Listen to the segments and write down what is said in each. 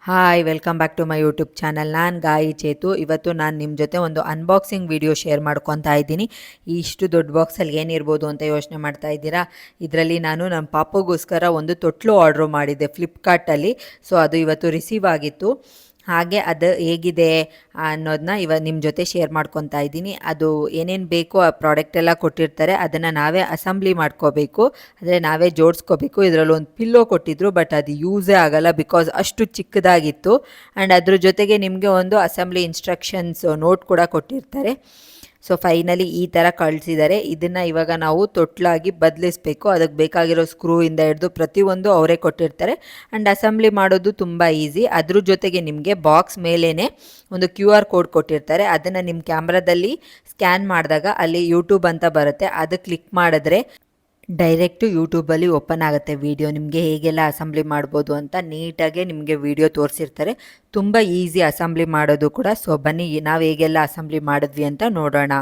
Hi welcome back to my YouTube channel. ನಾನು ಗಾಯಿ ಚೇತು. ಇವತ್ತು ನಾನು ನಿಮ್ಮ ಜೊತೆ ಒಂದು ಅನ್ಬಾಕ್ಸಿಂಗ್ ವಿಡಿಯೋ ಶೇರ್ ಮಾಡ್ಕೊತಾ ಇದ್ದೀನಿ. ಇಷ್ಟು ದೊಡ್ಡ ಬಾಕ್ಸಲ್ಲಿ ಏನಿರ್ಬೋದು ಅಂತ ಯೋಚನೆ ಮಾಡ್ತಾ ಇದ್ದೀರಾ? ಇದರಲ್ಲಿ ನಾನು ನಮ್ಮ ಪಾಪುಗೋಸ್ಕರ ಒಂದು ತೊಟ್ಲು ಆರ್ಡ್ರ್ ಮಾಡಿದ್ದೆ ಫ್ಲಿಪ್ಕಾರ್ಟಲ್ಲಿ. ಸೊ ಅದು ಇವತ್ತು ರಿಸೀವ್ ಆಗಿತ್ತು. ಹಾಗೆ ಅದು ಹೇಗಿದೆ ಅನ್ನೋದನ್ನ ನಿಮ್ಮ ಜೊತೆ ಶೇರ್ ಮಾಡ್ಕೊತಾ ಇದ್ದೀನಿ. ಅದು ಏನೇನು ಬೇಕೋ ಆ ಪ್ರಾಡಕ್ಟ್ ಎಲ್ಲ ಕೊಟ್ಟಿರ್ತಾರೆ, ಅದನ್ನು ನಾವೇ ಅಸೆಂಬ್ಲಿ ಮಾಡ್ಕೋಬೇಕು, ಅಂದರೆ ನಾವೇ ಜೋಡಿಸ್ಕೋಬೇಕು. ಇದರಲ್ಲಿ ಒಂದು ಪಿಲ್ಲೋ ಕೊಟ್ಟಿದ್ರು, ಬಟ್ ಅದು ಯೂಸೇ ಆಗಲ್ಲ ಬಿಕಾಸ್ ಅಷ್ಟು ಚಿಕ್ಕದಾಗಿತ್ತು. ಆ್ಯಂಡ್ ಅದ್ರ ಜೊತೆಗೆ ನಿಮಗೆ ಒಂದು ಅಸೆಂಬ್ಲಿ ಇನ್ಸ್ಟ್ರಕ್ಷನ್ಸ್ ನೋಟ್ ಕೂಡ ಕೊಟ್ಟಿರ್ತಾರೆ. ಸೊ ಫೈನಲಿ ಈ ಥರ ಕಳಿಸಿದ್ದಾರೆ. ಇದನ್ನು ಇವಾಗ ನಾವು ತೊಟ್ಲಾಗಿ ಬದಲಿಸ್ಬೇಕು. ಅದಕ್ಕೆ ಬೇಕಾಗಿರೋ ಸ್ಕ್ರೂಯಿಂದ ಹಿಡಿದು ಪ್ರತಿಯೊಂದು ಅವರೇ ಕೊಟ್ಟಿರ್ತಾರೆ. ಆ್ಯಂಡ್ ಅಸೆಂಬ್ಲಿ ಮಾಡೋದು ತುಂಬ ಈಸಿ. ಅದ್ರ ಜೊತೆಗೆ ನಿಮಗೆ ಬಾಕ್ಸ್ ಮೇಲೇ ಒಂದು QR ಕೋಡ್ ಕೊಟ್ಟಿರ್ತಾರೆ. ಅದನ್ನು ನಿಮ್ಮ ಕ್ಯಾಮ್ರಾದಲ್ಲಿ ಸ್ಕ್ಯಾನ್ ಮಾಡಿದಾಗ ಅಲ್ಲಿ ಯೂಟ್ಯೂಬ್ ಅಂತ ಬರುತ್ತೆ. ಅದು ಕ್ಲಿಕ್ ಮಾಡಿದ್ರೆ ಡೈರೆಕ್ಟು ಯೂಟ್ಯೂಬಲ್ಲಿ ಓಪನ್ ಆಗುತ್ತೆ ವಿಡಿಯೋ. ನಿಮಗೆ ಹೇಗೆಲ್ಲ ಅಸೆಂಬ್ಲಿ ಮಾಡ್ಬೋದು ಅಂತ ನೀಟಾಗಿ ನಿಮಗೆ ವಿಡಿಯೋ ತೋರಿಸಿರ್ತಾರೆ. ತುಂಬ ಈಸಿ ಅಸೆಂಬ್ಲಿ ಮಾಡೋದು ಕೂಡ. ಸೊ ಬನ್ನಿ ನಾವು ಹೇಗೆಲ್ಲ ಅಸೆಂಬ್ಲಿ ಮಾಡಿದ್ವಿ ಅಂತ ನೋಡೋಣ.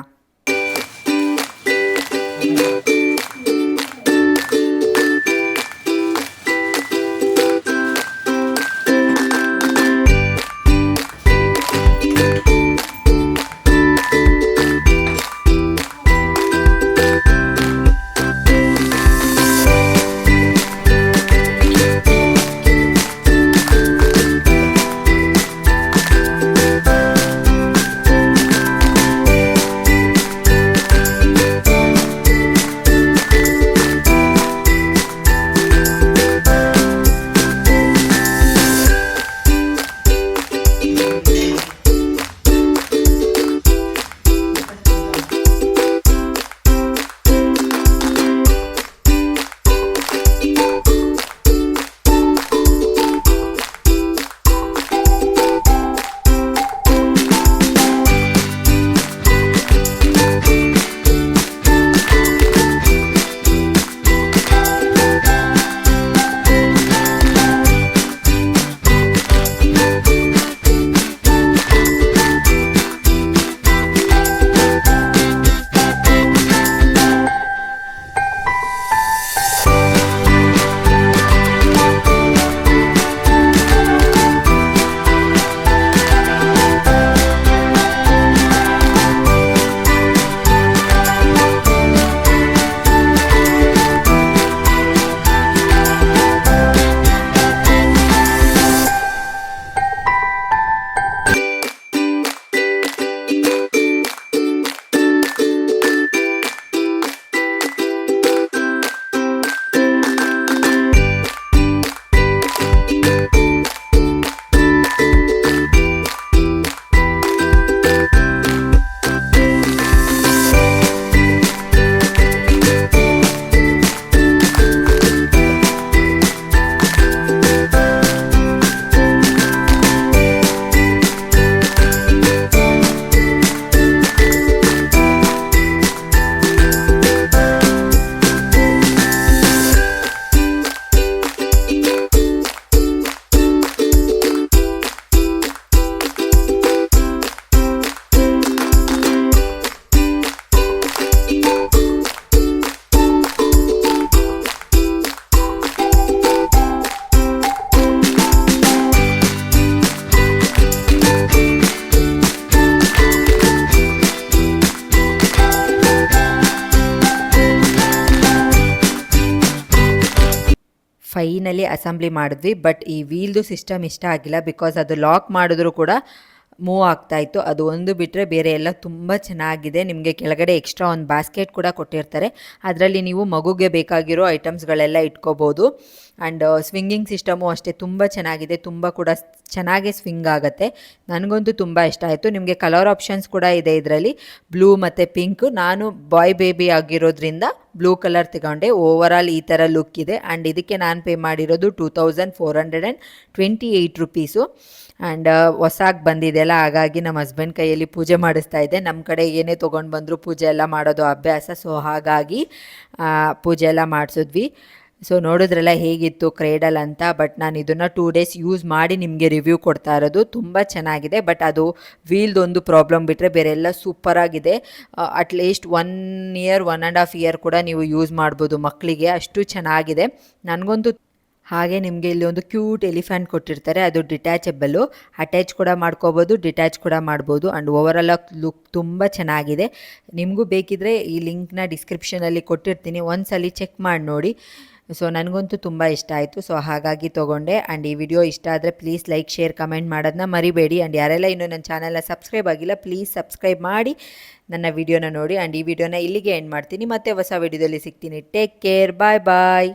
ಫೈನಲಿ ಅಸೆಂಬ್ಲಿ ಮಾಡಿದ್ವಿ. ಬಟ್ ಈ ವೀಲ್ದು ಸಿಸ್ಟಮ್ ಇಷ್ಟ ಆಗಿಲ್ಲ ಬಿಕಾಸ್ ಅದು ಲಾಕ್ ಮಾಡಿದ್ರು ಕೂಡ ಮೂವ್ ಆಗ್ತಾಯಿತ್ತು. ಅದು ಒಂದು ಬಿಟ್ಟರೆ ಬೇರೆ ಎಲ್ಲ ತುಂಬ ಚೆನ್ನಾಗಿದೆ. ನಿಮಗೆ ಕೆಳಗಡೆ ಎಕ್ಸ್ಟ್ರಾ ಒಂದು ಬಾಸ್ಕೆಟ್ ಕೂಡ ಕೊಟ್ಟಿರ್ತಾರೆ. ಅದರಲ್ಲಿ ನೀವು ಮಗುಗೆ ಬೇಕಾಗಿರೋ ಐಟಮ್ಸ್ಗಳೆಲ್ಲ ಇಟ್ಕೋಬೋದು. ಆ್ಯಂಡ್ ಸ್ವಿಂಗಿಂಗ್ ಸಿಸ್ಟಮು ಅಷ್ಟೇ ತುಂಬ ಚೆನ್ನಾಗಿದೆ. ತುಂಬ ಕೂಡ ಚೆನ್ನಾಗೇ ಸ್ವಿಂಗ್ ಆಗುತ್ತೆ. ನನಗಂತೂ ತುಂಬ ಇಷ್ಟ ಆಯಿತು. ನಿಮಗೆ ಕಲರ್ ಆಪ್ಷನ್ಸ್ ಕೂಡ ಇದೆ ಇದರಲ್ಲಿ, ಬ್ಲೂ ಮತ್ತು ಪಿಂಕ್. ನಾನು ಬಾಯ್ ಬೇಬಿ ಆಗಿರೋದ್ರಿಂದ ಬ್ಲೂ ಕಲರ್ ತಗೊಂಡೆ. ಓವರಾಲ್ ಈ ಥರ ಲುಕ್ ಇದೆ. ಆ್ಯಂಡ್ ಇದಕ್ಕೆ ನಾನು ಪೇ ಮಾಡಿರೋದು 2428 ರುಪೀಸು. ಆ್ಯಂಡ್ ಹೊಸಾಗಿ ಬಂದಿದೆಯಲ್ಲ, ಹಾಗಾಗಿ ನಮ್ಮ ಹಸ್ಬೆಂಡ್ ಕೈಯಲ್ಲಿ ಪೂಜೆ ಮಾಡಿಸ್ತಾ ಇದ್ದೆ. ನಮ್ಮ ಕಡೆ ಏನೇ ತೊಗೊಂಡು ಬಂದರೂ ಪೂಜೆ ಎಲ್ಲ ಮಾಡೋದು ಅಭ್ಯಾಸ. ಸೊ ಹಾಗಾಗಿ ಪೂಜೆ ಎಲ್ಲ ಮಾಡಿಸಿದ್ವಿ. ಸೊ ನೋಡಿದ್ರಲ್ಲ ಹೇಗಿತ್ತು ಕ್ರೇಡಲ್ ಅಂತ. ಬಟ್ ನಾನು ಇದನ್ನು 2 ಡೇಸ್ ಯೂಸ್ ಮಾಡಿ ನಿಮಗೆ ರಿವ್ಯೂ ಕೊಡ್ತಾ ಇರೋದು. ತುಂಬ ಚೆನ್ನಾಗಿದೆ. ಬಟ್ ಅದು ವೀಲ್ದೊಂದು ಪ್ರಾಬ್ಲಮ್ ಬಿಟ್ಟರೆ ಬೇರೆ ಎಲ್ಲ ಸೂಪರಾಗಿದೆ. ಅಟ್ಲೀಸ್ಟ್ 1 ಇಯರ್ 1.5 ಇಯರ್ ಕೂಡ ನೀವು ಯೂಸ್ ಮಾಡ್ಬೋದು ಮಕ್ಕಳಿಗೆ, ಅಷ್ಟು ಚೆನ್ನಾಗಿದೆ. ನನಗಂತೂ ಹಾಗೆ ನಿಮಗೆ ಇಲ್ಲಿ ಒಂದು ಕ್ಯೂಟ್ ಎಲಿಫೆಂಟ್ ಕೊಟ್ಟಿರ್ತಾರೆ, ಅದು ಡಿಟ್ಯಾಚಬಲ್ಲು, ಅಟ್ಯಾಚ್ ಕೂಡ ಮಾಡ್ಕೋಬೋದು, ಡಿಟ್ಯಾಚ್ ಕೂಡ ಮಾಡ್ಬೋದು. ಆ್ಯಂಡ್ ಓವರಾಲ್ ಲುಕ್ ತುಂಬ ಚೆನ್ನಾಗಿದೆ. ನಿಮಗೂ ಬೇಕಿದ್ರೆ ಈ ಲಿಂಕ್ನ ಡಿಸ್ಕ್ರಿಪ್ಷನಲ್ಲಿ ಕೊಟ್ಟಿರ್ತೀನಿ, ಒಂದ್ಸಲಿ ಚೆಕ್ ಮಾಡಿ ನೋಡಿ. ಸೊ ನನಗಂತೂ ತುಂಬ ಇಷ್ಟ ಆಯಿತು, ಸೊ ಹಾಗಾಗಿ ತೊಗೊಂಡೆ. ಆ್ಯಂಡ್ ಈ ವಿಡಿಯೋ ಇಷ್ಟ ಆದರೆ ಪ್ಲೀಸ್ ಲೈಕ್, ಶೇರ್, ಕಮೆಂಟ್ ಮಾಡೋದನ್ನ ಮರಿಬೇಡಿ. ಆ್ಯಂಡ್ ಯಾರೆಲ್ಲ ಇನ್ನೂ ನನ್ನ ಚಾನಲ್ನ ಸಬ್ಸ್ಕ್ರೈಬ್ ಆಗಿಲ್ಲ ಪ್ಲೀಸ್ ಸಬ್ಸ್ಕ್ರೈಬ್ ಮಾಡಿ ನನ್ನ ವಿಡಿಯೋನ ನೋಡಿ. ಆ್ಯಂಡ್ ಈ ವಿಡಿಯೋನ ಇಲ್ಲಿಗೆ ಎಂಡ್ ಮಾಡ್ತೀನಿ, ಮತ್ತೆ ಹೊಸ ವಿಡಿಯೋದಲ್ಲಿ ಸಿಗ್ತೀನಿ. ಟೇಕ್ ಕೇರ್, ಬಾಯ್ ಬಾಯ್.